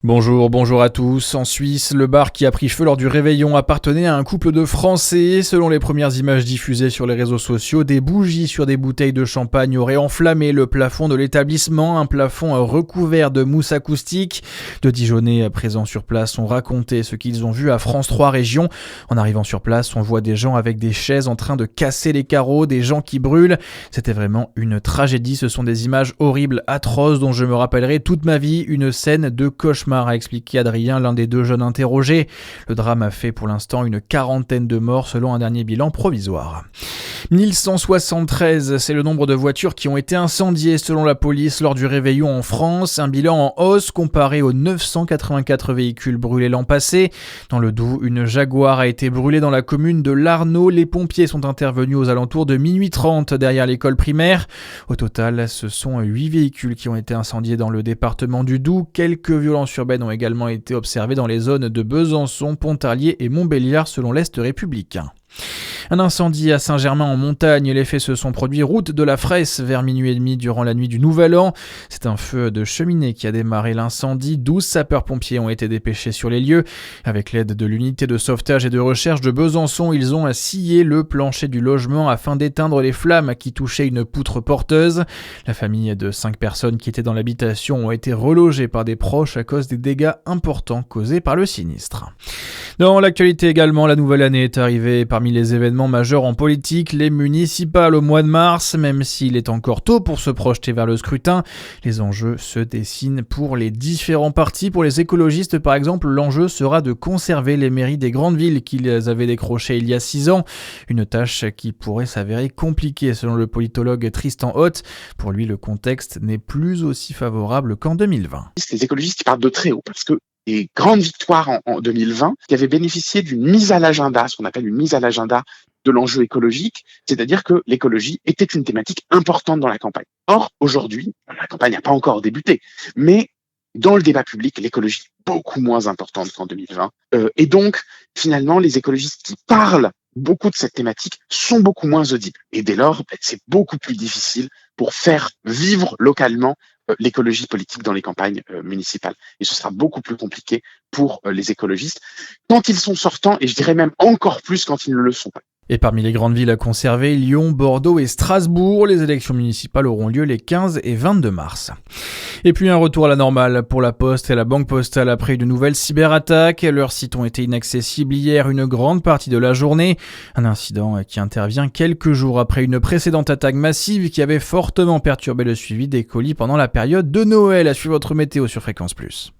Bonjour à tous. En Suisse, le bar qui a pris feu lors du réveillon appartenait à un couple de Français. Selon les premières images diffusées sur les réseaux sociaux, des bougies sur des bouteilles de champagne auraient enflammé le plafond de l'établissement, un plafond recouvert de mousse acoustique. De Dijonnais présents sur place ont raconté ce qu'ils ont vu à France 3 Régions. En arrivant sur place, on voit des gens avec des chaises en train de casser les carreaux, des gens qui brûlent. C'était vraiment une tragédie. Ce sont des images horribles, atroces, dont je me rappellerai toute ma vie. Une scène de cauchemar, a expliqué Adrien, l'un des deux jeunes interrogés. Le drame a fait pour l'instant une 40aine de morts selon un dernier bilan provisoire. 1173, c'est le nombre de voitures qui ont été incendiées selon la police lors du réveillon en France. Un bilan en hausse comparé aux 984 véhicules brûlés l'an passé. Dans le Doubs, une Jaguar a été brûlée dans la commune de Larnaud. Les pompiers sont intervenus aux alentours de minuit 30 derrière l'école primaire. Au total, ce sont 8 véhicules qui ont été incendiés dans le département du Doubs. Quelques violences urbaines ont également été observées dans les zones de Besançon, Pontarlier et Montbéliard selon l'Est républicain. Un incendie à Saint-Germain-en-Montagne. Les faits se sont produits route de la Fresse vers minuit et demi durant la nuit du Nouvel An. C'est un feu de cheminée qui a démarré l'incendie. 12 sapeurs-pompiers ont été dépêchés sur les lieux. Avec l'aide de l'unité de sauvetage et de recherche de Besançon, ils ont scié le plancher du logement afin d'éteindre les flammes qui touchaient une poutre porteuse. La famille de 5 personnes qui étaient dans l'habitation ont été relogées par des proches à cause des dégâts importants causés par le sinistre. Dans l'actualité également, la nouvelle année est arrivée. Parmi les événements majeurs en politique, les municipales au mois de mars, même s'il est encore tôt pour se projeter vers le scrutin, les enjeux se dessinent pour les différents partis. Pour les écologistes, par exemple, l'enjeu sera de conserver les mairies des grandes villes qu'ils avaient décrochées il y a 6 ans. Une tâche qui pourrait s'avérer compliquée selon le politologue Tristan Haute. Pour lui, le contexte n'est plus aussi favorable qu'en 2020. C'est les écologistes qui partent de très haut parce que les grandes victoires en 2020 qui avaient bénéficié d'une mise à l'agenda, ce qu'on appelle une mise à l'agenda de l'enjeu écologique, c'est-à-dire que l'écologie était une thématique importante dans la campagne. Or, aujourd'hui, la campagne n'a pas encore débuté, mais dans le débat public, l'écologie est beaucoup moins importante qu'en 2020. Et donc, finalement, les écologistes qui parlent beaucoup de cette thématique sont beaucoup moins audibles. Et dès lors, c'est beaucoup plus difficile pour faire vivre localement l'écologie politique dans les campagnes municipales. Et ce sera beaucoup plus compliqué pour les écologistes quand ils sont sortants, et je dirais même encore plus quand ils ne le sont pas. Et parmi les grandes villes à conserver, Lyon, Bordeaux et Strasbourg, les élections municipales auront lieu les 15 et 22 mars. Et puis un retour à la normale pour la Poste et la Banque Postale après une nouvelle cyberattaque. Leurs sites ont été inaccessibles hier une grande partie de la journée. Un incident qui intervient quelques jours après une précédente attaque massive qui avait fortement perturbé le suivi des colis pendant la période de Noël. À suivre votre météo sur Fréquence Plus.